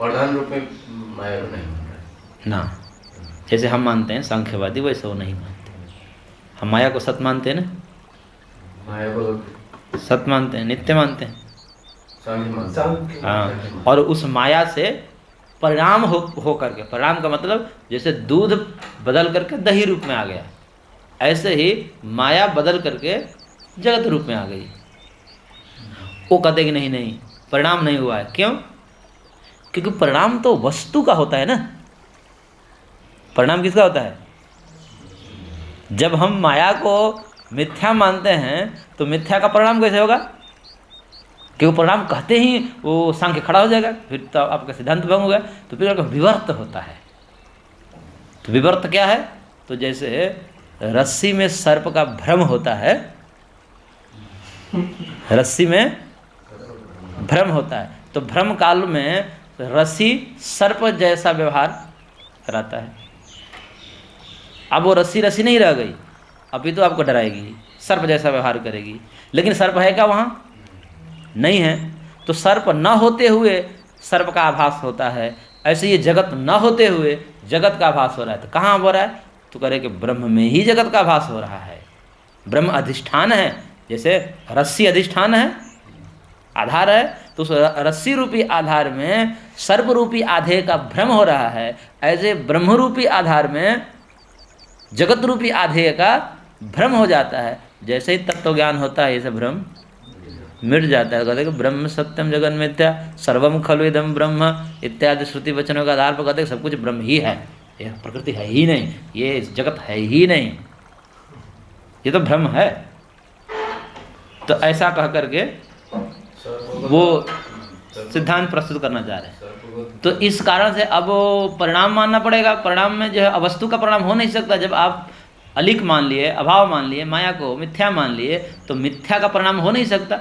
प्रधान रूप में माया को नहीं मान रहा ना। जैसे हम मानते हैं सांख्यवादी, वैसे वो नहीं मानते। हम माया को सत मानते हैं ना, माया को सत मानते हैं, नित्य मानते हैं। सांख्य हाँ, और उस माया से परिणाम हो करके, परिणाम का मतलब जैसे दूध बदल करके दही रूप में आ गया, ऐसे ही माया बदल करके जगत रूप में आ गई। वो कहते कि नहीं नहीं, परिणाम नहीं हुआ है। क्यों? क्योंकि परिणाम तो वस्तु का होता है ना। परिणाम किसका होता है? जब हम माया को मिथ्या मानते हैं तो मिथ्या का परिणाम कैसे होगा? क्योंकि परिणाम कहते ही वो सांख्य खड़ा हो जाएगा, फिर तो आपका सिद्धांत भंग हो गया। तो फिर विवर्त होता है। तो विवर्त क्या है? तो जैसे रस्सी में सर्प का भ्रम होता है, रस्सी में भ्रम होता है, तो भ्रम काल में रस्सी सर्प जैसा व्यवहार कराता है। अब वो रस्सी रस्सी नहीं रह गई, अभी तो आपको डराएगी, सर्प जैसा व्यवहार करेगी। लेकिन सर्प है क्या वहाँ? नहीं है। तो सर्प न होते हुए सर्प का आभास होता है, ऐसे ये जगत न होते हुए जगत का आभास हो रहा है। तो कहाँ हो रहा है? तो कह रहे कि ब्रह्म में ही जगत का आभास हो रहा है। ब्रह्म अधिष्ठान है, जैसे रस्सी अधिष्ठान है, आधार है, तो उस रस्सी रूपी आधार में सर्प रूपी आधेय का भ्रम हो रहा है। ऐसे ब्रह्म रूपी आधार में जगत रूपी आधेय का भ्रम हो जाता है। जैसे ही तत्व ज्ञान होता है, ये सब भ्रम मिट जाता है। कहते हैं कि ब्रह्म सत्यम जगन मिथ्या सर्वम खलु इदम ब्रह्म इत्यादि श्रुति वचनों के आधार पर कहते हैं सब कुछ ब्रह्म ही है, ये प्रकृति है ही नहीं, ये जगत है ही नहीं, ये तो भ्रम है। तो ऐसा कह करके वो सिद्धांत प्रस्तुत करना चाह रहे हैं। तो इस कारण से अब परिणाम मानना पड़ेगा। परिणाम में जो है अवस्तु का परिणाम हो नहीं सकता। जब आप अलिक मान लिए, अभाव मान लिए, माया को मिथ्या मान लिए, तो मिथ्या का परिणाम हो नहीं सकता,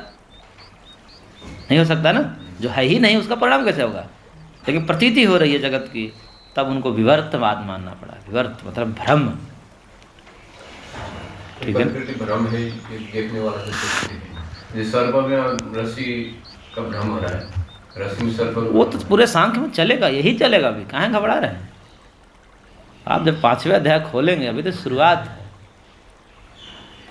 नहीं हो सकता ना। जो है ही नहीं उसका परिणाम कैसे होगा? लेकिन प्रतीति हो रही है जगत की, तब उनको विवर्तवाद मानना पड़ा। विवर्त मतलब भ्रम, ठीक है। भ्रम है, देखने वाला जिस सर्प में रस्सी का भ्रम हो रहा है, रस्सी में सर्प, वो तो पूरे सांख्य में चलेगा, यही चलेगा। अभी कहाँ घबरा रहे हैं आप? जब 5वें अध्याय खोलेंगे, अभी तो शुरुआत है,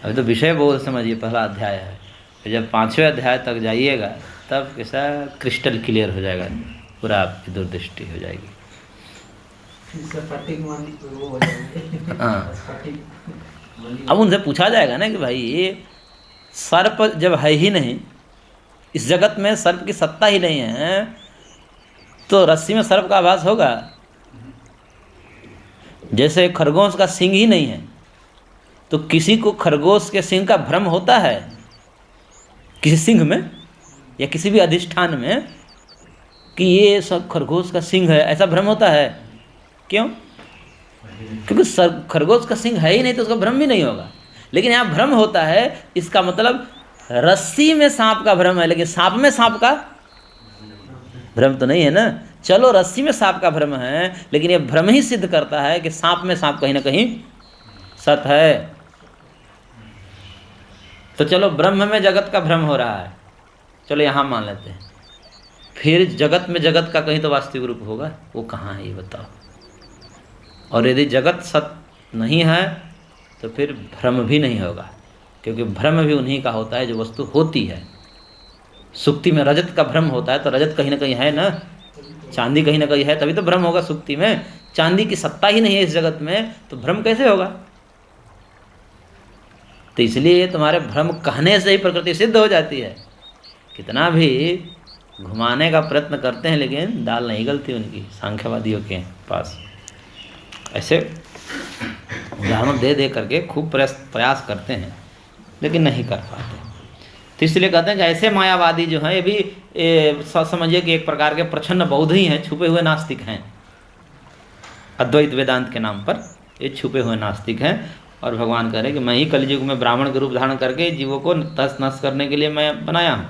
अभी तो विषय बोध समझिए, पहला अध्याय है। फिर जब 5वें अध्याय तक जाइएगा, तब कैसा क्रिस्टल क्लियर हो जाएगा, पूरा आपकी दूरदृष्टि हो जाएगी। हाँ, अब उनसे पूछा जाएगा ना कि भाई ये सर्प जब है ही नहीं, इस जगत में सर्प की सत्ता ही नहीं है, तो रस्सी में सर्प का आभास होगा? जैसे खरगोश का सींग ही नहीं है, तो किसी को खरगोश के सींग का भ्रम होता है किसी सींग में या किसी भी अधिष्ठान में कि ये सब खरगोश का सींग है, ऐसा भ्रम होता है? क्यों? क्योंकि खरगोश का सींग है ही नहीं, तो उसका भ्रम भी नहीं होगा। लेकिन यहाँ भ्रम होता है, इसका मतलब रस्सी में सांप का भ्रम है, लेकिन सांप में सांप का भ्रम तो नहीं है ना। चलो रस्सी में सांप का भ्रम है, लेकिन यह भ्रम ही सिद्ध करता है कि सांप में सांप कहीं ना कहीं सत है। तो चलो ब्रह्म में जगत का भ्रम हो रहा है, चलो यहाँ मान लेते हैं। फिर जगत में जगत का कहीं तो वास्तविक रूप होगा, वो कहाँ है ये बताओ। और यदि जगत सत्य नहीं है तो फिर भ्रम भी नहीं होगा, क्योंकि भ्रम भी उन्हीं का होता है जो वस्तु होती है। सुक्ति में रजत का भ्रम होता है, तो रजत कहीं ना कहीं है ना, चांदी कहीं ना कहीं है, तभी तो भ्रम होगा। सुक्ति में चांदी की सत्ता ही नहीं है इस जगत में, तो भ्रम कैसे होगा? तो इसलिए तुम्हारे भ्रम कहने से ही प्रकृति सिद्ध हो जाती है। कितना भी घुमाने का प्रयत्न करते हैं, लेकिन दाल नहीं गलती उनकी, सांख्यवादियों के पास। ऐसे उदाहरण दे दे करके खूब प्रयास करते हैं, लेकिन नहीं कर पाते। तो इसलिए कहते हैं कि ऐसे मायावादी जो हैं, ये भी समझिए कि एक प्रकार के प्रच्छन्न बौद्ध ही हैं, छुपे हुए नास्तिक हैं। अद्वैत वेदांत के नाम पर ये छुपे हुए नास्तिक हैं। और भगवान कह रहे हैं कि मैं ही कलयुग में ब्राह्मण के रूप धारण करके जीवों को तहस नहस करने के लिए मैं बनाया हूँ।